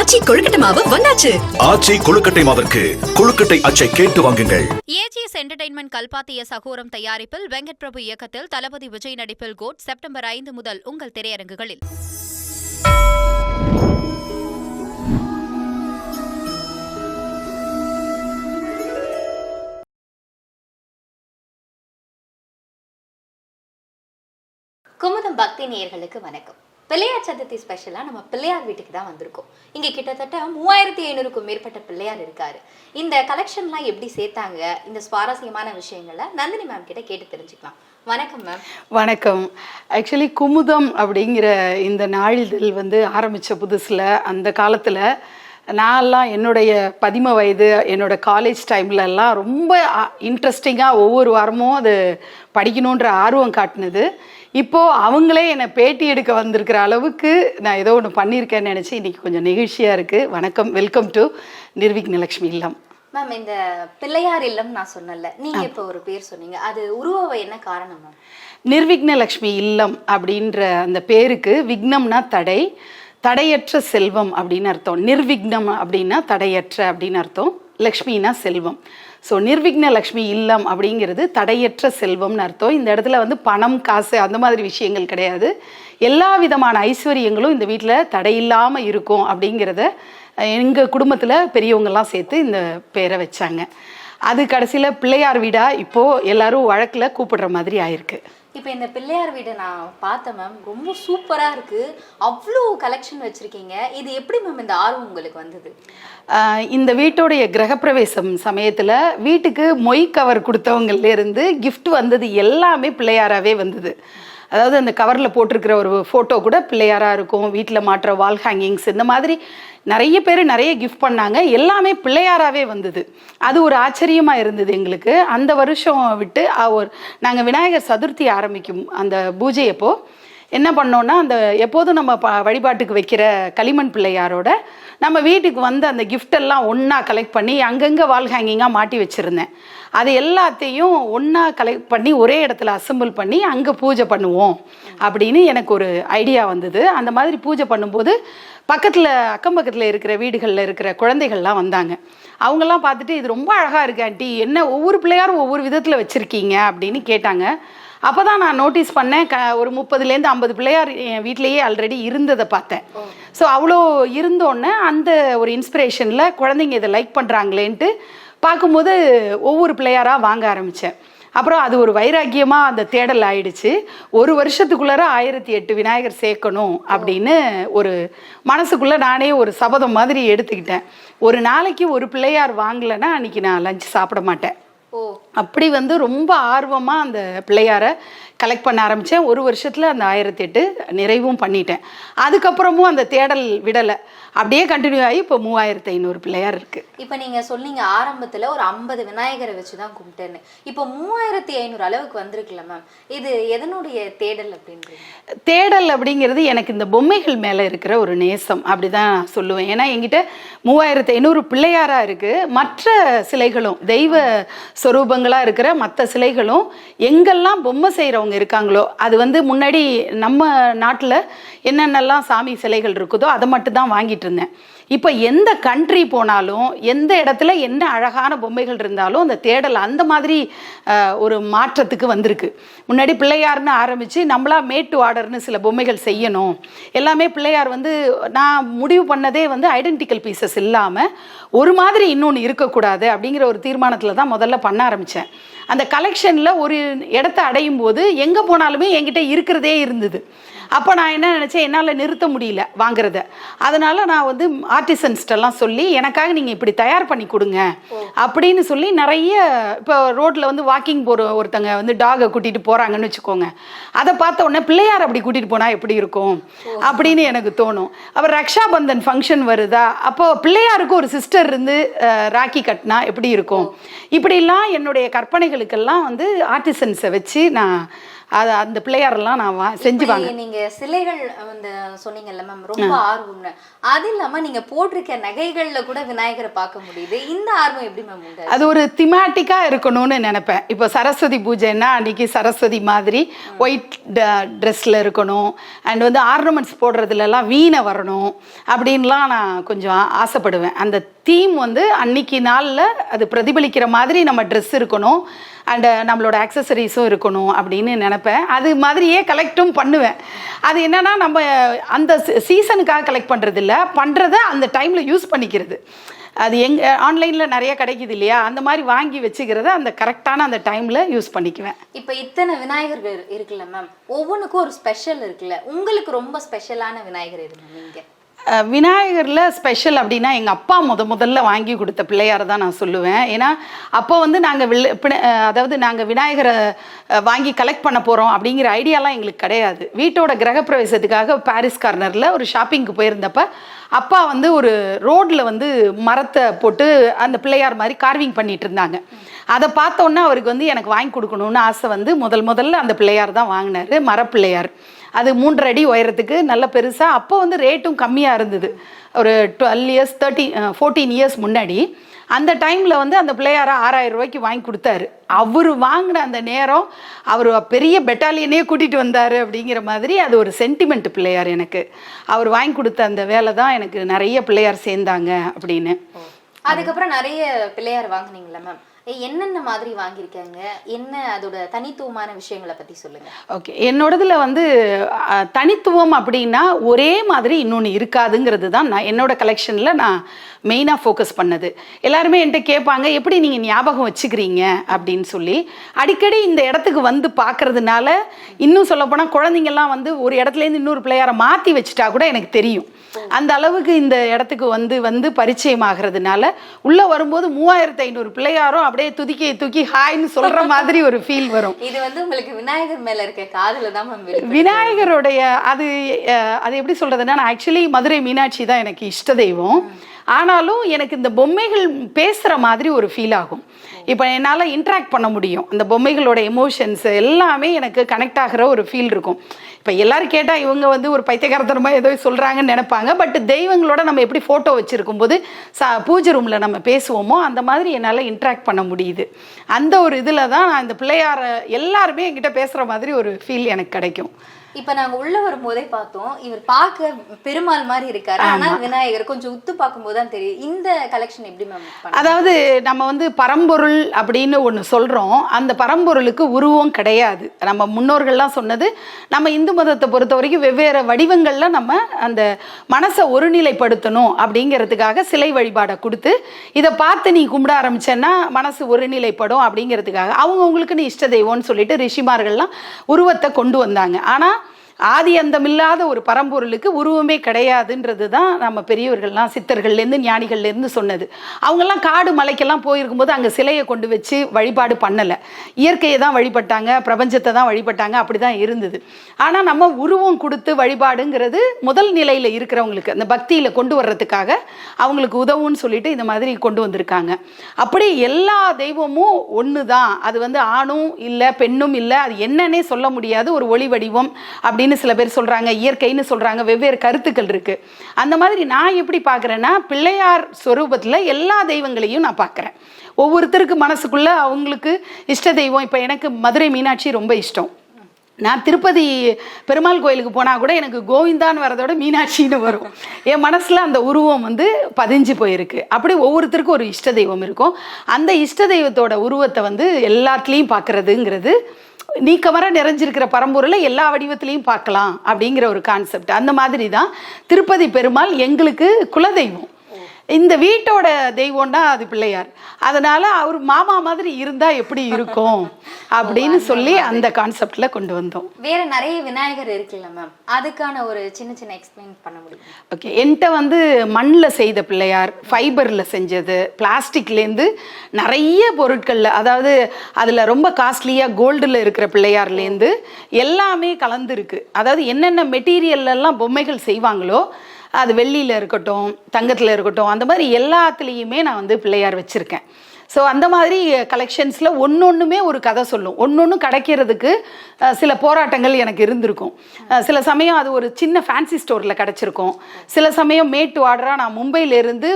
ஆச்சி கொழுக்கட்டை மாவு வந்தாச்சு. ஆச்சி கொழுக்கட்டை மாவிற்கு கொழுக்கட்டை அச்சை கேட்டு வாங்குங்கள். ஏஜிஎஸ் என்டர்டைன்மெண்ட் கல்பாத்திய சகோரம் தயாரிப்பில் வெங்கட் பிரபு இயக்கத்தில் தளபதி விஜய் நடிப்பில் கோட் செப்டம்பர் 5 முதல் உங்கள் திரையரங்குகளில். குமுதம் பக்தி நேயர்களுக்கு வணக்கம். பிள்ளையார் சதுர்த்தி ஸ்பெஷலாக நம்ம பிள்ளையார் வீட்டுக்கு தான் வந்திருக்கோம். இங்கே கிட்டத்தட்ட 3500க்கும் மேற்பட்ட பிள்ளையார் இருக்காரு. இந்த கலெக்ஷன்லாம் எப்படி சேர்த்தாங்க, இந்த சுவாரஸ்யமான விஷயங்களை நந்தினி மேம் கிட்ட கேட்டு தெரிஞ்சுக்கலாம். வணக்கம் மேம். வணக்கம். ஆக்சுவலி குமுதம் அப்படிங்கிற இந்த நாளிதழ் ஆரம்பித்த புதுசில் அந்த காலத்தில் நான்லாம் என்னுடைய 10 வயது என்னோட காலேஜ் டைம்லலாம் ரொம்ப இன்ட்ரெஸ்டிங்காக ஒவ்வொரு வாரமும் அது படிக்கணுன்ற ஆர்வம் காட்டினது. இப்போது அவங்களே என்னை பேட்டி எடுக்க வந்திருக்கிற அளவுக்கு நான் ஏதோ ஒன்று பண்ணியிருக்கேன்னு நினச்சி இன்றைக்கி கொஞ்சம் நெகிழ்ச்சியாக இருக்குது. வணக்கம், வெல்கம் டு நிர்விக்னலக்ஷ்மி இல்லம். மேம், இந்த பிள்ளையார் இல்லம் நான் சொன்னல, நீங்கள் இப்போ ஒரு பேர் சொன்னீங்க, அது உருவாக என்ன காரணம் மேம்? நிர்விக்னலக்ஷ்மி இல்லம் அப்படின்ற அந்த பேருக்கு விக்னம்னா தடை, தடையற்ற செல்வம் அப்படின்னு அர்த்தம். நிர்விக்னம் அப்படின்னா தடையற்ற அப்படின்னு அர்த்தம், லக்ஷ்மினா செல்வம். ஸோ நிர்விக்னலக்ஷ்மி இல்லம் அப்படிங்கிறது தடையற்ற செல்வம்னு அர்த்தம். இந்த இடத்துல பணம் காசு அந்த மாதிரி விஷயங்கள் கிடையாது. எல்லா விதமான ஐஸ்வர்யங்களும் இந்த வீட்டில் தடையில்லாமல் இருக்கும் அப்படிங்கிறத எங்கள் குடும்பத்தில் பெரியவங்கெல்லாம் சேர்த்து இந்த பேரை வச்சாங்க. அது கடைசியில் பிள்ளையார் வீடாக இப்போது எல்லாரும் வழக்கில் கூப்பிடுற மாதிரி ஆயிருக்கு. இப்போ இந்த பிள்ளையார் வீடு நான் பார்த்தேன் மேம், ரொம்ப சூப்பராக இருக்குது. அவ்வளோ கலெக்ஷன் வச்சுருக்கீங்க. இது எப்படி மேம் இந்த ஆர்வம் உங்களுக்கு வந்தது? இந்த வீட்டோடைய கிரகப்பிரவேசம் சமயத்தில் வீட்டுக்கு மொய் கவர் கொடுத்தவங்கலேருந்து கிஃப்ட் வந்தது எல்லாமே பிள்ளையாராகவே வந்தது. அதாவது அந்த கவரில் போட்டிருக்கிற ஒரு ஃபோட்டோ கூட பிள்ளையாராக இருக்கும். வீட்டில் மாட்டுற வால் ஹேங்கிங்ஸ் இந்த மாதிரி நிறைய பேர் நிறைய கிஃப்ட் பண்ணாங்க. எல்லாமே பிள்ளையாராகவே வந்தது. அது ஒரு ஆச்சரியமாக இருந்தது எங்களுக்கு. அந்த வருஷம் விட்டு நாங்கள் விநாயகர் சதுர்த்தி ஆரம்பிக்கும் அந்த பூஜையப்போ என்ன பண்ணோன்னா, அந்த எப்போதும் நம்ம வழிபாட்டுக்கு வைக்கிற களிமண் பிள்ளையாரோட நம்ம வீட்டுக்கு அந்த கிஃப்டெல்லாம் ஒன்றா கலெக்ட் பண்ணி அங்கங்கே வால் ஹேங்கிங்காக மாட்டி வச்சுருந்தேன். அது எல்லாத்தையும் ஒன்றா கலெக்ட் பண்ணி ஒரே இடத்துல அசம்பிள் பண்ணி அங்கே பூஜை பண்ணுவோம் அப்படின்னு எனக்கு ஒரு ஐடியா வந்தது. அந்த மாதிரி பூஜை பண்ணும்போது பக்கத்தில் அக்கம் பக்கத்தில் இருக்கிற வீடுகளில் இருக்கிற குழந்தைகள்லாம் வந்தாங்க. அவங்கெல்லாம் பார்த்துட்டு இது ரொம்ப அழகாக இருக்கு ஆண்டி, என்ன ஒவ்வொரு பிள்ளையாரும் ஒவ்வொரு விதத்தில் வச்சுருக்கீங்க அப்படின்னு கேட்டாங்க. அப்போ தான் நான் நோட்டீஸ் பண்ணேன், ஒரு 30லேருந்து 50 பிள்ளையார் என் வீட்டிலேயே ஆல்ரெடி இருந்ததை பார்த்தேன். ஸோ அவ்வளோ இருந்தோன்னே அந்த ஒரு இன்ஸ்பிரேஷனில் குழந்தைங்க இதை லைக் பண்ணுறாங்களேன்ட்டு பார்க்கும்போது ஒவ்வொரு பிள்ளையாராக வாங்க ஆரம்பித்தேன். அப்புறம் அது ஒரு வைராக்கியமாக அந்த தேடல் ஆயிடுச்சு. ஒரு வருஷத்துக்குள்ளார 1008 விநாயகர் சேர்க்கணும் அப்படின்னு ஒரு மனசுக்குள்ளே நானே ஒரு சபதம் மாதிரி எடுத்துக்கிட்டேன். ஒரு நாளைக்கு ஒரு பிள்ளையார் வாங்கலைன்னா அன்றைக்கி நான் லஞ்ச் சாப்பிட மாட்டேன். அப்படி ரொம்ப ஆர்வமாக அந்த பிள்ளையாரை கலெக்ட் பண்ண ஆரம்பித்தேன். ஒரு வருஷத்தில் அந்த 1008 நிறைவும் பண்ணிட்டேன். அதுக்கப்புறமும் அந்த தேடல் விடலை, அப்படியே கண்டினியூ ஆகி இப்போ 3500 பிள்ளையார் இருக்குது. இப்போ நீங்கள் சொன்னீங்க ஆரம்பத்தில் ஒரு 50 விநாயகரை வச்சு தான் கும்பிட்டேன்னு. இப்போ 3500 அளவுக்கு வந்திருக்குல்ல மேம், இது எதனுடைய தேடல் அப்படின்றது? தேடல் அப்படிங்கிறது எனக்கு இந்த பொம்மைகள் மேலே இருக்கிற ஒரு நேசம் அப்படி தான் சொல்லுவேன். ஏன்னா என்கிட்ட 3500 பிள்ளையாராக இருக்குது. மற்ற சிலைகளும் தெய்வ ஸ்வரூபங்களாக இருக்கிற மற்ற சிலைகளும் எங்கெல்லாம் பொம்மை செய்கிறவங்க இருக்காங்களோ, அது முன்னாடி நம்ம நாட்டில் என்னென்னலாம் சாமி சிலைகள் இருக்குதோ அதை மட்டும் தான் வாங்கிட்டு இருந்தேன். இப்போ எந்த கண்ட்ரி போனாலும் எந்த இடத்துல என்ன அழகான பொம்மைகள் இருந்தாலும் அந்த தேடல் அந்த மாதிரி ஒரு மாற்றத்துக்கு வந்திருக்கு. முன்னாடி பிள்ளையார்னு ஆரம்பித்து நம்மளா மேட் டு ஆர்டர்னு சில பொம்மைகள் செய்யணும். எல்லாமே பிள்ளையார் நான் முடிவு பண்ணதே ஐடென்டிக்கல் பீசஸ் இல்லாமல் ஒரு மாதிரி இன்னொன்று இருக்கக்கூடாது அப்படிங்கிற ஒரு தீர்மானத்தில் தான் முதல்ல பண்ண ஆரம்பித்தேன். அந்த கலெக்ஷனில் ஒரு இடத்த அடையும் போது எங்கே போனாலுமே என்கிட்ட இருக்கிறதே இருந்தது. அப்போ நான் என்ன நினச்சேன், என்னால் நிறுத்த முடியல வாங்குறத. அதனால் நான் ஆர்டிசன்ஸ்டெல்லாம் சொல்லி எனக்காக நீங்கள் இப்படி தயார் பண்ணி கொடுங்க அப்படின்னு சொல்லி நிறைய இப்போ ரோட்டில் வாக்கிங் போகிற ஒருத்தங்க டாகை கூட்டிகிட்டு போகிறாங்கன்னு வச்சுக்கோங்க. அதை பார்த்த உடனே பிள்ளையார் அப்படி கூட்டிகிட்டு போனால் எப்படி இருக்கும் அப்படின்னு எனக்கு தோணும். அப்புறம் ரக்ஷாபந்தன் ஃபங்க்ஷன் வருதா, அப்போது பிள்ளையாருக்கு ஒரு சிஸ்டர் இருந்து ராக்கி கட்டினா எப்படி இருக்கும், இப்படிலாம் என்னுடைய கற்பனைகளுக்கெல்லாம் ஆர்டிசன்ஸை வச்சு நான் அந்த பிள்ளையாரெல்லாம் நான் செஞ்சு வாங்க. நீங்க சிலைகள் வந்து சொன்னீங்கல்ல மேம், ரொம்ப ஆர்வம்னு. அது இல்லாம நீங்க போட்டிருக்க நகைகள்ல கூட விநாயகரை பார்க்க முடியுது. இந்த ஆர்வம் எப்படி மேம் உண்டு? அது ஒரு திமாட்டிக்கா இருக்கணும்னு நினைப்பேன். இப்போ சரஸ்வதி பூஜைன்னா அன்னைக்கு சரஸ்வதி மாதிரி ஒயிட் ட்ரெஸ்ல இருக்கணும், அண்ட் வந்து ஆர்னமெண்ட்ஸ் போடுறதுலலாம் வீணை வரணும் அப்படின்லாம் நான் கொஞ்சம் ஆசைப்படுவேன். அந்த தீம் வந்து அன்னைக்கு நாளில் அது பிரதிபலிக்கிற மாதிரி நம்ம ட்ரெஸ் இருக்கணும், அண்டு நம்மளோட ஆக்சசரிஸும் இருக்கணும் அப்படின்னு நினைப்பேன். அது மாதிரியே கலெக்டும் பண்ணுவேன். அது என்னன்னா நம்ம அந்த சீசனுக்காக கலெக்ட் பண்ணுறது இல்லை, பண்ணுறத அந்த டைமில் யூஸ் பண்ணிக்கிறது. அது ஆன்லைனில் நிறைய கிடைக்குது இல்லையா, அந்த மாதிரி வாங்கி வச்சுக்கிறத அந்த கரெக்டான அந்த டைமில் யூஸ் பண்ணிக்குவேன். இப்போ இத்தனை விநாயகர்கள் இருக்குல்ல மேம், ஒவ்வொன்றுக்கும் ஒரு ஸ்பெஷல் இருக்குல்ல, உங்களுக்கு ரொம்ப ஸ்பெஷலான விநாயகர் எது மேம்? நீங்கள் விநாயகரில் ஸ்பெஷல் அப்படின்னா எங்கள் அப்பா முதல்ல வாங்கி கொடுத்த பிள்ளையாரை தான் நான் சொல்லுவேன். ஏன்னா அப்போ வந்து நாங்கள் விநாயகரை வாங்கி கலெக்ட் பண்ண போகிறோம் அப்படிங்கிற ஐடியாலாம் எங்களுக்கு கிடையாது. வீட்டோட கிரகப்பிரவேசத்துக்காக பாரிஸ் கார்னரில் ஒரு ஷாப்பிங்க்கு போயிருந்தப்ப அப்பா வந்து ஒரு ரோட்டில் வந்து மரத்தை போட்டு அந்த பிள்ளையார் மாதிரி கார்விங் பண்ணிட்டு இருந்தாங்க. அதை பார்த்தோன்னே அவருக்கு வந்து எனக்கு வாங்கி கொடுக்கணும்னு ஆசை வந்து முதல்ல அந்த பிள்ளையார் தான் வாங்கினார். மரப்பிள்ளையார். அது 3 அடி உயரத்துக்கு நல்ல பெருசாக. அப்போ வந்து ரேட்டும் கம்மியாக இருந்தது. ஒரு 14 இயர்ஸ் முன்னாடி அந்த டைமில் வந்து அந்த பிள்ளையாரை 6000 ரூபாய்க்கு வாங்கி கொடுத்தாரு. அவர் வாங்கின அந்த நேரம் அவர் பெரிய பெட்டாலியனே கூட்டிகிட்டு வந்தார் அப்படிங்கிற மாதிரி அது ஒரு சென்டிமெண்ட் பிள்ளையார் எனக்கு. அவர் வாங்கி கொடுத்த அந்த வேலை தான் எனக்கு நிறைய பிள்ளையார் சேர்ந்தாங்க அப்படின்னு. அதுக்கப்புறம் நிறைய பிள்ளையார் வாங்கினீங்களா மேம்? என்னென்ன மாதிரி வாங்கியிருக்காங்க, என்ன அதோட தனித்துவமான விஷயங்களை பற்றி சொல்லுங்க. ஓகே, என்னோடதுல வந்து தனித்துவம் அப்படின்னா ஒரே மாதிரி இன்னொன்று இருக்காதுங்கிறது தான் என்னோட கலெக்ஷனில் நான் மெயினாக ஃபோக்கஸ் பண்ணது. எல்லாருமே என்கிட்ட கேட்பாங்க, எப்படி நீங்கள் ஞாபகம் வச்சுக்கிறீங்க அப்படின்னு சொல்லி. அடிக்கடி இந்த இடத்துக்கு வந்து பார்க்கறதுனால, இன்னும் சொல்லப்போனால் குழந்தைங்கள்லாம் வந்து ஒரு இடத்துலேருந்து இன்னொரு பிள்ளையாரை மாற்றி வச்சுட்டா கூட எனக்கு தெரியும். அந்த அளவுக்கு இந்த இடத்துக்கு வந்து பரிச்சயம் ஆகிறதுனால உள்ளே வரும்போது 3500 பிள்ளையாரும் அப்படியே தூக்கி ஹாய்னு சொல்ற மாதிரி ஒரு ஃபீல் வரும். இது வந்து உங்களுக்கு விநாயகர் மேல இருக்க காதல தான் மேம். விநாயகருடைய அது எப்படி சொல்றதுன்னா, நான் ஆக்சுவலி மதுரை மீனாட்சி தான் எனக்கு இஷ்ட தெய்வம். ஆனாலும் எனக்கு இந்த பொம்மைகள் பேசுகிற மாதிரி ஒரு ஃபீல் ஆகும். இப்போ என்னால் இன்ட்ராக்ட் பண்ண முடியும். அந்த பொம்மைகளோட எமோஷன்ஸ் எல்லாமே எனக்கு கனெக்ட் ஆகிற ஒரு ஃபீல் இருக்கும். இப்போ எல்லோரும் கேட்டால் இவங்க வந்து ஒரு பைத்தியகாரத்தனமாக ஏதோ சொல்கிறாங்கன்னு நினைப்பாங்க. பட் தெய்வங்களோட நம்ம எப்படி ஃபோட்டோ வச்சுருக்கும் போது பூஜை ரூமில் நம்ம பேசுவோமோ அந்த மாதிரி என்னால் இன்ட்ராக்ட் பண்ண முடியுது. அந்த ஒரு இதில் தான் நான் இந்த பிள்ளையார எல்லாருமே என்கிட்ட பேசுகிற மாதிரி ஒரு ஃபீல் எனக்கு கிடைக்கும். இப்ப நாங்க உள்ள வரும்போதே பார்த்தோம், இவர் பார்க்க பெருமாள் மாதிரி இருக்காரு, ஆனா விநாயகர் கொஞ்சம் உத்து பார்க்கும்போது தான் தெரியும். இந்த கலெக்ஷன் எப்படி மேம்? அதாவது நம்ம வந்து பரம்பொருள் அப்படின்னு ஒன்று சொல்றோம். அந்த பரம்பொருளுக்கு உருவம் கிடையாது. நம்ம முன்னோர்கள்லாம் சொன்னது, நம்ம இந்து மதத்தை பொறுத்த வரைக்கும் வெவ்வேறு வடிவங்கள்ல நம்ம அந்த மனசை ஒருநிலைப்படுத்தணும் அப்படிங்கிறதுக்காக சிலை வழிபாடை கொடுத்து இதை பார்த்து நீ கும்பிட ஆரம்பிச்சேன்னா மனசு ஒருநிலைப்படும் அப்படிங்கிறதுக்காக அவங்கவுங்களுக்குன்னு இஷ்ட தெய்வம்னு சொல்லிட்டு ரிஷிமார்கள்லாம் உருவத்தை கொண்டு வந்தாங்க. ஆனால் ஆதி அந்தமில்லாத ஒரு பரம்பொருளுக்கு உருவமே கிடையாதுன்றது தான் நம்ம பெரியவர்கள்லாம் சித்தர்கள்லேருந்து ஞானிகள்லேருந்து சொன்னது. அவங்கெல்லாம் காடு மலைக்கெல்லாம் போயிருக்கும்போது அங்கே சிலையை கொண்டு வச்சு வழிபாடு பண்ணலை. இயற்கையை தான் வழிபட்டாங்க, பிரபஞ்சத்தை தான் வழிபட்டாங்க, அப்படி தான் இருந்தது. ஆனால் நம்ம உருவம் கொடுத்து வழிபாடுங்கிறது முதல் நிலையில் இருக்கிறவங்களுக்கு அந்த பக்தியில் கொண்டு வர்றதுக்காக அவங்களுக்கு உதவுன்னு சொல்லிட்டு இந்த மாதிரி கொண்டு வந்திருக்காங்க. அப்படி எல்லா தெய்வமும் ஒன்று தான். அது வந்து ஆணும் இல்லை பெண்ணும் இல்லை, அது என்னன்னே சொல்ல முடியாது. ஒரு ஒளி வடிவம் அப்படின்னு சில பேர் சொல்றாங்க, இயற்கைன்னு சொல்றாங்க, வெவ்வேறு கருத்துக்கள் இருக்கு. அந்த மாதிரி நான் எப்படி பார்க்குறேன்னா, பிள்ளையார் ஸ்வரூபத்தில் எல்லா தெய்வங்களையும் நான் பார்க்குறேன். ஒவ்வொருத்தருக்கு மனசுக்குள்ள அவங்களுக்கு இஷ்ட தெய்வம். இப்போ எனக்கு மதுரை மீனாட்சி ரொம்ப இஷ்டம். நான் திருப்பதி பெருமாள் கோயிலுக்கு போனால் கூட எனக்கு கோவிந்தான்னு வரதோட மீனாட்சின்னு வரும். என் மனசில் அந்த உருவம் வந்து பதிஞ்சு போயிருக்கு. அப்படி ஒவ்வொருத்தருக்கும் ஒரு இஷ்ட தெய்வம் இருக்கும். அந்த இஷ்ட தெய்வத்தோட உருவத்தை வந்து எல்லாத்துலேயும் பார்க்குறதுங்கிறது நீக்கமர நிறைஞ்சிருக்கிற பரம்பொருளை எல்லா வடிவத்திலையும் பார்க்கலாம் அப்படிங்கிற ஒரு கான்செப்ட். அந்த மாதிரி தான் திருப்பதி பெருமாள் எங்களுக்கு குலதெய்வம். இந்த வீட்டோட தெய்வம்னா அது பிள்ளையார். அதனால அவர் மாமா மாதிரி இருந்தா எப்படி இருக்கும் அப்படின்னு சொல்லி அந்த கான்செப்ட்ல கொண்டு வந்தோம். வேற நிறைய விநாயகர் இருக்குல்ல மேம், அதுக்கான ஒரு சின்ன எக்ஸ்பிளைன் பண்ண முடியும்? ஓகே, என்கிட்ட வந்து மண்ணில் செய்த பிள்ளையார், ஃபைபரில் செஞ்சது, பிளாஸ்டிக்லேருந்து நிறைய பொருட்களில், அதாவது அதில் ரொம்ப காஸ்ட்லியாக கோல்டில் இருக்கிற பிள்ளையார்லேருந்து எல்லாமே கலந்துருக்கு. அதாவது என்னென்ன மெட்டீரியல்லாம் பொம்மைகள் செய்வாங்களோ, அது வெள்ளியில் இருக்கட்டும், தங்கத்தில் இருக்கட்டும், அந்த மாதிரி எல்லாத்துலேயுமே நான் வந்து பிள்ளையார் வச்சுருக்கேன். ஸோ அந்த மாதிரி கலெக்ஷன்ஸில் ஒன்னொன்றுமே ஒரு கதை சொல்லும். ஒன்னொன்று கிடைக்கிறதுக்கு சில போராட்டங்கள் எனக்கு இருந்திருக்கும். சில சமயம் அது ஒரு சின்ன ஃபேன்சி ஸ்டோரில் கிடச்சிருக்கும். சில சமயம் மேட் டு ஆர்டராக நான் மும்பையிலேருந்து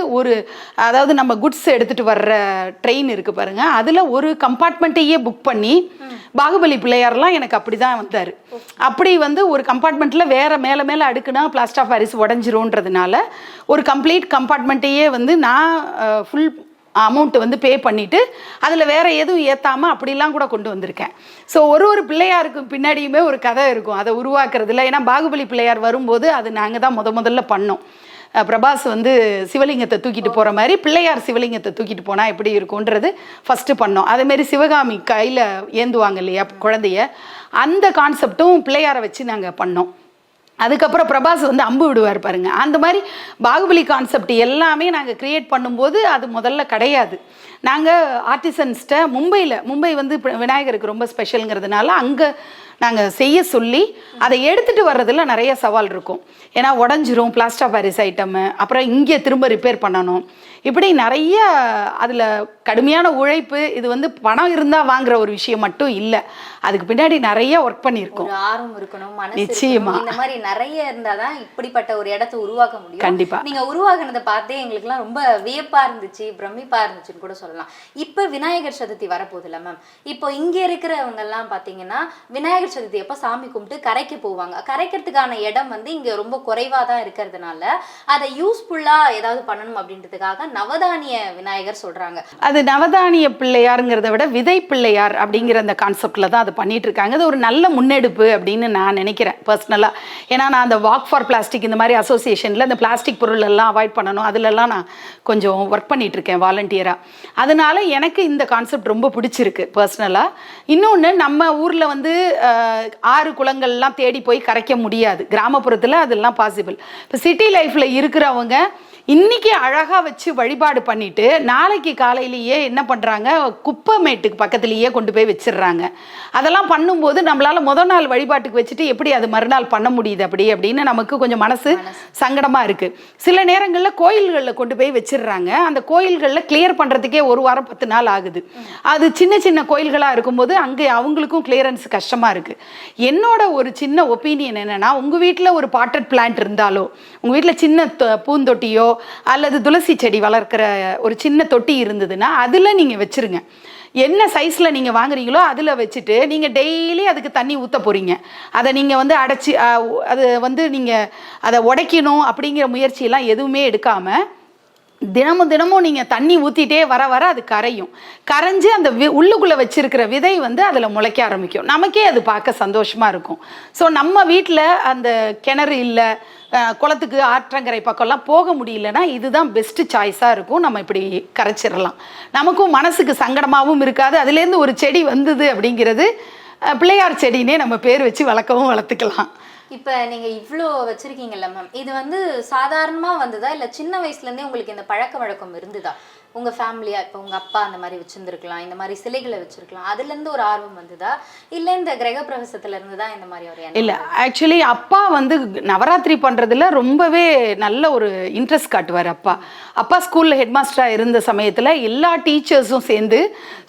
அதாவது நம்ம குட்ஸ் எடுத்துகிட்டு வர்ற ட்ரெயின் இருக்குது பாருங்கள், அதில் ஒரு கம்பார்ட்மெண்ட்டையே புக் பண்ணி பாகுபலி பிள்ளையார்லாம் எனக்கு அப்படி தான் வந்தார். அப்படி ஒரு கம்பார்ட்மெண்ட்டில் வேறு மேலே அடுக்குனா பிளாஸ்டர் ஆஃப் பாரிஸ் உடஞ்சிரும்ன்றதுனால ஒரு கம்ப்ளீட் கம்பார்ட்மெண்ட்டையே நான் ஃபுல் அமௌண்ட் பே பண்ணிவிட்டு அதில் வேறு எதுவும் ஏற்றாமல் அப்படிலாம் கூட கொண்டு வந்திருக்கேன். ஸோ ஒரு பிள்ளையாருக்கு பின்னாடியுமே ஒரு கதை இருக்கும் அதை உருவாக்குறதுல. ஏன்னா பாகுபலி பிள்ளையார் வரும்போது அது நாங்கள் தான் முதல்ல பண்ணோம். பிரபாஸ் சிவலிங்கத்தை தூக்கிட்டு போகிற மாதிரி பிள்ளையார் சிவலிங்கத்தை தூக்கிட்டு போனால் எப்படி இருக்கும்ன்றது ஃபஸ்ட்டு பண்ணோம். அதேமாரி சிவகாமி கையில் ஏந்துவாங்க இல்லையா குழந்தைய, அந்த கான்செப்டும் பிள்ளையாரை வச்சு நாங்கள் பண்ணோம். அதுக்கப்புறம் பிரபாஸ் அம்பு விடுவார் பாருங்க. அந்த மாதிரி பாகுபலி கான்செப்ட் எல்லாமே நாங்கள் கிரியேட் பண்ணும்போது அது முதல்ல கிடையாது. நாங்கள் ஆர்டிசன்ஸ்கிட்ட மும்பை விநாயகருக்கு ரொம்ப ஸ்பெஷலுங்கிறதுனால அங்கே நாங்கள் செய்ய சொல்லி அதை எடுத்துகிட்டு வர்றதுல நிறைய சவால் இருக்கும். ஏன்னா உடஞ்சிரும் பிளாஸ்டர் ஆஃப் பாரிஸ் ஐட்டமு, அப்புறம் இங்கே திரும்ப ரிப்பேர் பண்ணணும், இப்படி நிறைய அதில் கடுமையான உழைப்பு. இது பணம் இருந்தால் வாங்குற ஒரு விஷயம் மட்டும் இல்லை, அதுக்கு பின்னாடி நிறைய ஒர்க் பண்ணியிருக்கோம். ஆர்வம் இருக்கணும், நிச்சயமா. இந்த மாதிரி நிறைய இருந்தாதான் இப்படிப்பட்ட ஒரு இடத்தை உருவாக்க முடியும். கண்டிப்பா நீங்க உருவாக்குனதை பார்த்தே எங்களுக்குலாம் ரொம்ப வியப்பா இருந்துச்சு, பிரமிப்பா இருந்துச்சுன்னு கூட சொல்லலாம். இப்ப விநாயகர் சதுர்த்தி வரப்போகுதுல்ல மேம், இப்போ இங்க இருக்கிறவங்க எல்லாம் பாத்தீங்கன்னா விநாயகர் சதுர்த்தி அப்ப சாமி கும்பிட்டு கரைக்கு போவாங்க. கரைக்கிறதுக்கான இடம் இங்க ரொம்ப குறைவா தான் இருக்கிறதுனால அதை யூஸ்ஃபுல்லா ஏதாவது பண்ணணும் அப்படின்றதுக்காக நவதானிய விநாயகர் சொல்றாங்க. அது நவதானிய பிள்ளையாருங்கிறத விட விதை பிள்ளையார் அப்படிங்கிற அந்த கான்செப்ட்ல தான் அது பண்ணிட்டு இருக்காங்க. அது ஒரு நல்ல முன்னெடுப்பு அப்படின்னு நான் நினைக்கிறேன் பர்சனலா. ஏன்னா நான் அந்த வாக் ஃபார் பிளாஸ்டிக் இந்த மாதிரி அசோசியேஷன்ல இந்த பிளாஸ்டிக் பொருள் எல்லாம் அவாய்ட் பண்ணணும், அதுலலாம் நான் கொஞ்சம் ஒர்க் பண்ணிட்டு இருக்கேன் வாலண்டியரா. அதனால எனக்கு இந்த கான்செப்ட் ரொம்ப பிடிச்சிருக்கு பர்சனலா. இன்னொன்று, நம்ம ஊர்ல ஆறு குளங்கள்லாம் தேடி போய் கரைக்க முடியாது, கிராமப்புறத்தில் அதெல்லாம் பாசிபிள். இப்போ சிட்டி லைஃப்ல இருக்கிறவங்க இன்னைக்கு அழகா வச்சு வழிபாடு பண்ணிட்டு நாளைக்கு காலையிலேயே என்ன பண்றாங்க, குப்பை மேட்டுக்கு பக்கத்துலேயே கொண்டு போய் வச்சிடுறாங்க. அதெல்லாம் பண்ணும்போது நம்மளால முதல் நாள் வழிபாட்டுக்கு வச்சுட்டு எப்படி அது மறுநாள் பண்ண முடியுது அப்படின்னு நமக்கு கொஞ்சம் மனசு சங்கடமா இருக்கு. சில நேரங்களில் கோயில்களில் கொண்டு போய் வச்சிடுறாங்க. அந்த கோயில்களில் கிளியர் பண்றதுக்கே 1 வாரம் 10 நாள் ஆகுது. அது சின்ன சின்ன கோயில்களா இருக்கும்போது அங்கே அவங்களுக்கும் கிளியரன்ஸ் கஷ்டமா இருக்கு. என்னோட ஒரு சின்ன ஒப்பீனியன் என்னன்னா, உங்க வீட்டில் ஒரு பாட்டட் பிளான்ட் இருந்தாலோ, உங்க வீட்டில் சின்ன பூந்தொட்டியோ அல்லது துளசி செடி வளர்க்கிற ஒரு சின்ன தொட்டி இருந்ததுன்னா அதுல நீங்க வச்சிருங்க. என்ன சைஸ்ல நீங்க வாங்குறீங்களோ அதுல வச்சுட்டு நீங்க டெய்லி அதுக்கு தண்ணி ஊத்த போறீங்க. அதை நீங்க அடைச்சி அது நீங்க அதை உடைக்கணும் அப்படிங்கிற முயற்சி எல்லாம் எதுவுமே எடுக்காம தினமும் நீங்க தண்ணி ஊத்திட்டே வர அது கரையும். கரைஞ்சு அந்த உள்ளுக்குள்ள வச்சிருக்கிற விதை அதுல முளைக்க ஆரம்பிக்கும். நமக்கே அது பார்க்க சந்தோஷமா இருக்கும். ஸோ நம்ம வீட்டில் அந்த கிணறு இல்லை, குளத்துக்கு ஆற்றங்கரை பக்கம்லாம் போக முடியலன்னா இதுதான் பெஸ்ட் சாய்ஸாக இருக்கும். நம்ம இப்படி கரைச்சிடலாம், நமக்கும் மனசுக்கு சங்கடமாகவும் இருக்காது. அதுலேருந்து ஒரு செடி வந்தது அப்படிங்கிறது பிள்ளையார் செடினே நம்ம பேர் வச்சு வளர்த்துக்கலாம். இப்ப நீங்க இவ்ளோ வச்சிருக்கீங்கல்ல மேம், இது சாதாரணமா வந்ததா இல்ல சின்ன வயசுல இருந்தே உங்களுக்கு இந்த பழக்க வழக்கம் இருந்ததா? உங்க ஃபேமிலியா, இப்போ உங்க அப்பா அந்த மாதிரி வச்சிருந்துருக்கலாம், இந்த மாதிரி சிலைகளை வச்சிருக்கலாம், அதுல இருந்து ஒரு ஆர்வம் வந்ததா இல்ல இந்த கிரக பிரவேசத்துல இருந்து தான் இந்த மாதிரி ஒரு எண்ணம்? இல்ல, ஆக்சுவலி அப்பா நவராத்திரி பண்றதுல ரொம்பவே நல்ல ஒரு இன்ட்ரெஸ்ட் காட்டுவார். அப்பா ஸ்கூல்ல ஹெட் மாஸ்டரா இருந்த சமயத்துல எல்லா டீச்சர்ஸும் சேர்ந்து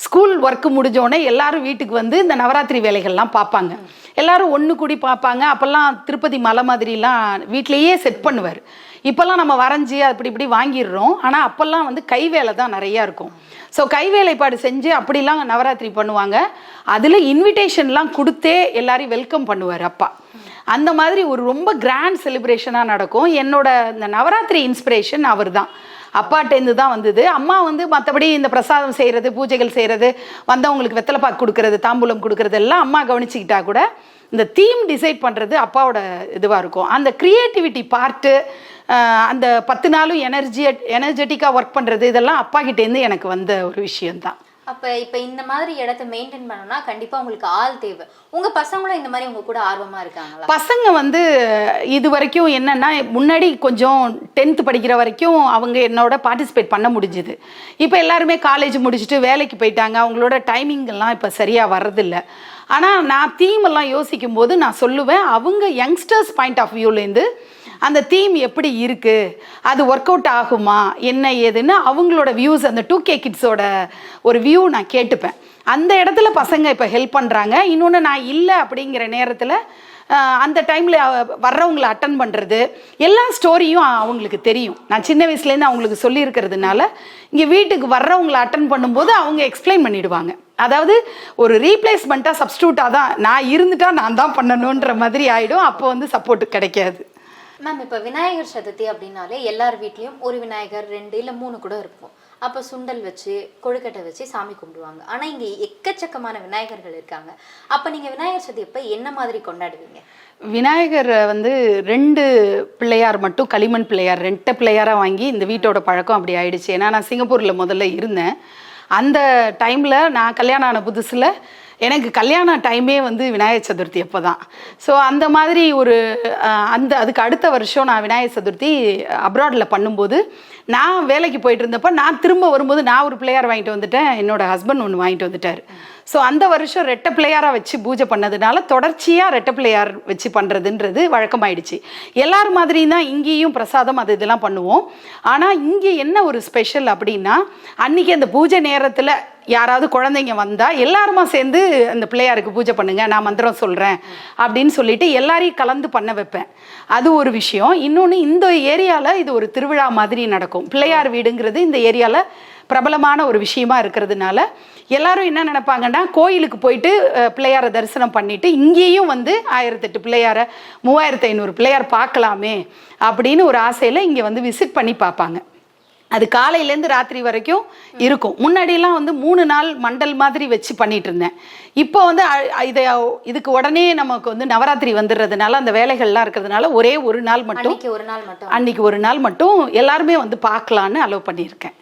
ஸ்கூல் ஒர்க் முடிஞ்சோடனே எல்லாரும் வீட்டுக்கு இந்த நவராத்திரி வேலைகள்லாம் பார்ப்பாங்க. எல்லாரும் ஒன்று கூடி பார்ப்பாங்க. அப்போல்லாம் திருப்பதி மலை மாதிரிலாம் வீட்டிலேயே செட் பண்ணுவார். இப்போல்லாம் நம்ம வரைஞ்சி இப்படி வாங்கிடுறோம். ஆனால் அப்போல்லாம் கை வேலை தான் நிறையா இருக்கும். ஸோ கை வேலைப்பாடு செஞ்சு அப்படிலாம் நவராத்திரி பண்ணுவாங்க. அதில் இன்விடேஷன்லாம் கொடுத்தே எல்லாரையும் வெல்கம் பண்ணுவார் அப்பா. அந்த மாதிரி ஒரு ரொம்ப கிராண்ட் செலிப்ரேஷனாக நடக்கும். என்னோட இந்த நவராத்திரி இன்ஸ்பிரேஷன் அவர் தான், அப்பாட்டேருந்து தான் வந்தது. அம்மா மற்றபடி இந்த பிரசாதம் செய்கிறது, பூஜைகள் செய்கிறது, வந்தவங்களுக்கு வெத்தலைப்பாக்கு கொடுக்கறது, தாம்பூலம் கொடுக்கறது எல்லாம் அம்மா கவனிச்சுக்கிட்டா கூட இந்த தீம் டிசைட் பண்ணுறது அப்பாவோட இதுவாக இருக்கும். அந்த க்ரியேட்டிவிட்டி பார்ட்டு, அந்த 10 நாளும் எனர்ஜெட்டிக்காக ஒர்க் பண்ணுறது, இதெல்லாம் அப்பா கிட்டேருந்து எனக்கு வந்த ஒரு விஷயம்தான். இப்ப இந்த மாதிரி இடத்தை மெயின்டைன் பண்ணணும்னா கண்டிப்பா உங்களுக்கு ஆள் தேவை. உங்க பசங்களும் இந்த மாதிரி உங்க கூட ஆர்வமா இருக்காங்களா? பசங்க இது வரைக்கும் என்னன்னா, முன்னாடி கொஞ்சம் 10th படிக்கிற வரைக்கும் அவங்க என்னோட பார்ட்டிசிபேட் பண்ண முடிஞ்சுது. இப்போ எல்லாருமே காலேஜ் முடிச்சுட்டு வேலைக்கு போயிட்டாங்க. அவங்களோட டைமிங் எல்லாம் இப்போ சரியா வர்றதில்லை. ஆனால் நான் தீம் எல்லாம் யோசிக்கும் போது நான் சொல்லுவேன், அவங்க யங்ஸ்டர்ஸ் பாயிண்ட் ஆஃப் வியூலேருந்து அந்த தீம் எப்படி இருக்குது, அது ஒர்க் அவுட் ஆகுமா என்ன ஏதுன்னு அவங்களோட வியூஸ், அந்த 2K கிட்ஸோட ஒரு வியூ நான் கேட்டுப்பேன். அந்த இடத்துல பசங்க இப்போ ஹெல்ப் பண்ணுறாங்க. இன்னொன்று, நான் இல்லை அப்படிங்கிற நேரத்தில் அந்த டைமில் வர்றவங்களை அட்டன் பண்ணுறது, எல்லா ஸ்டோரியும் அவங்களுக்கு தெரியும். நான் சின்ன வயசுலேருந்து அவங்களுக்கு சொல்லியிருக்கிறதுனால இங்கே வீட்டுக்கு வர்றவங்களை அட்டன் பண்ணும்போது அவங்க எக்ஸ்பிளைன் பண்ணிடுவாங்க. அதாவது ஒரு ரீப்ளேஸ்மெண்ட்டாக சப்ஸ்டியூட்டாக தான் நான் இருந்துட்டா நான் தான் பண்ணணுன்ற மாதிரி ஆகிடும். அப்போ வந்து சப்போர்ட் கிடைக்காது. மேம், இப்போ விநாயகர் சதுர்த்தி அப்படின்னாலே எல்லார் வீட்லேயும் ஒரு விநாயகர் 2 இல்லை 3 கூட இருக்கும். அப்போ சுண்டல் வச்சு கொழுக்கட்டை வச்சு சாமி கும்பிடுவாங்க. ஆனால் இங்கே எக்கச்சக்கமான விநாயகர்கள் இருக்காங்க. அப்போ நீங்கள் விநாயகர் சதுர்த்தி எப்போ என்ன மாதிரி கொண்டாடுவீங்க? விநாயகர் வந்து 2 பிள்ளையார் மட்டும், களிமண் பிள்ளையார் 2 பிள்ளையாராக வாங்கி இந்த வீட்டோட பழக்கம் அப்படி ஆயிடுச்சு. ஏன்னா நான் சிங்கப்பூரில் முதல்ல இருந்தேன். அந்த டைமில் நான் கல்யாணம் ஆன புதுசில் எனக்கு கல்யாண டைமே வந்து விநாயகர் சதுர்த்தி அப்போ தான். ஸோ அந்த மாதிரி ஒரு அதுக்கு அடுத்த வருஷம் நான் விநாயகர் சதுர்த்தி அப்ராடில் பண்ணும்போது, நான் வேலைக்கு போயிட்டு இருந்தப்போ நான் திரும்ப வரும்போது நான் ஒரு பிள்ளையார் வாங்கிட்டு வந்துட்டேன், என்னோட ஹஸ்பண்ட் ஒன்று வாங்கிட்டு வந்துட்டார். ஸோ அந்த வருஷம் ரெட்டை பிள்ளையாராக வச்சு பூஜை பண்ணதுனால தொடர்ச்சியாக ரெட்டை பிள்ளையார் வச்சு பண்ணுறதுன்றது வழக்கமாயிடுச்சு. எல்லார் மாதிரியும் தான் இங்கேயும் பிரசாதம் அது இதெல்லாம் பண்ணுவோம். ஆனால் இங்கே என்ன ஒரு ஸ்பெஷல் அப்படின்னா, அன்றைக்கி அந்த பூஜை நேரத்தில் யாராவது குழந்தைங்க வந்தால் எல்லாருமா சேர்ந்து அந்த பிள்ளையாருக்கு பூஜை பண்ணுங்க, நான் மந்திரம் சொல்கிறேன் அப்படின்னு சொல்லிட்டு எல்லாரையும் கலந்து பண்ண வைப்பேன். அது ஒரு விஷயம். இன்னொன்று, இந்த ஏரியாவில் இது ஒரு திருவிழா மாதிரி நடக்கும். பிள்ளையார் வீடுங்கிறது இந்த ஏரியாவில் பிரபலமான ஒரு விஷயமா இருக்கிறதுனால எல்லாரும் என்ன நினைப்பாங்கன்னா, கோயிலுக்கு போயிட்டு பிள்ளையாரை தரிசனம் பண்ணிட்டு இங்கேயும் வந்து 1008 பிள்ளையாரை 3500 பிள்ளையார் பார்க்கலாமே அப்படின்னு ஒரு ஆசையில் இங்கே வந்து விசிட் பண்ணி பார்ப்பாங்க. அது காலையிலேருந்து ராத்திரி வரைக்கும் இருக்கும். முன்னாடியெல்லாம் வந்து 3 நாள் மண்டல் மாதிரி வச்சு பண்ணிட்டு இருந்தேன். இப்போ வந்து இதுக்கு உடனே நமக்கு வந்து நவராத்திரி வந்துடுறதுனால அந்த வேலைகள்லாம் இருக்கிறதுனால ஒரே ஒரு நாள் மட்டும், அன்னைக்கு ஒரு நாள் மட்டும் எல்லாருமே வந்து பார்க்கலான்னு அலோவ் பண்ணியிருக்கேன்.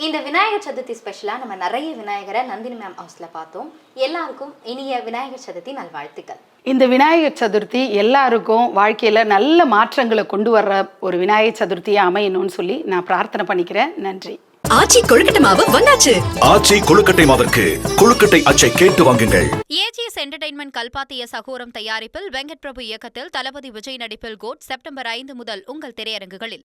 இந்த விநாயகர் சதுர்த்தி ஸ்பெஷலாக நம்ம நிறைய விநாயகரை நந்தினி மேம் ஹவுஸில் பார்த்தோம். எல்லாருக்கும் இனிய விநாயகர் சதுர்த்தி நல்வாழ்த்துக்கள். இந்த விநாயகர் சதுர்த்தி எல்லாருக்கும் வாழ்க்கையில் நல்ல மாற்றங்களை கொண்டு வர்ற ஒரு விநாயகர் சதுர்த்தியை அமையணும்னு சொல்லி நான் பிரார்த்தனை பண்ணிக்கிறேன். நன்றி. ஆச்சி கொழுக்கட்டை மாவு வந்தாச்சு. ஆச்சி கொழுக்கட்டை மாவிற்கு கொழுக்கட்டை அச்சை கேட்டு வாங்குங்கள். ஏஜிஎஸ் என்டர்டைன்மெண்ட் கல்பாத்திய சகோரம் தயாரிப்பில் வெங்கட் பிரபு இயக்கத்தில் தளபதி விஜய் நடிப்பில் கோட் செப்டம்பர் 5 முதல் உங்கள் திரையரங்குகளில்.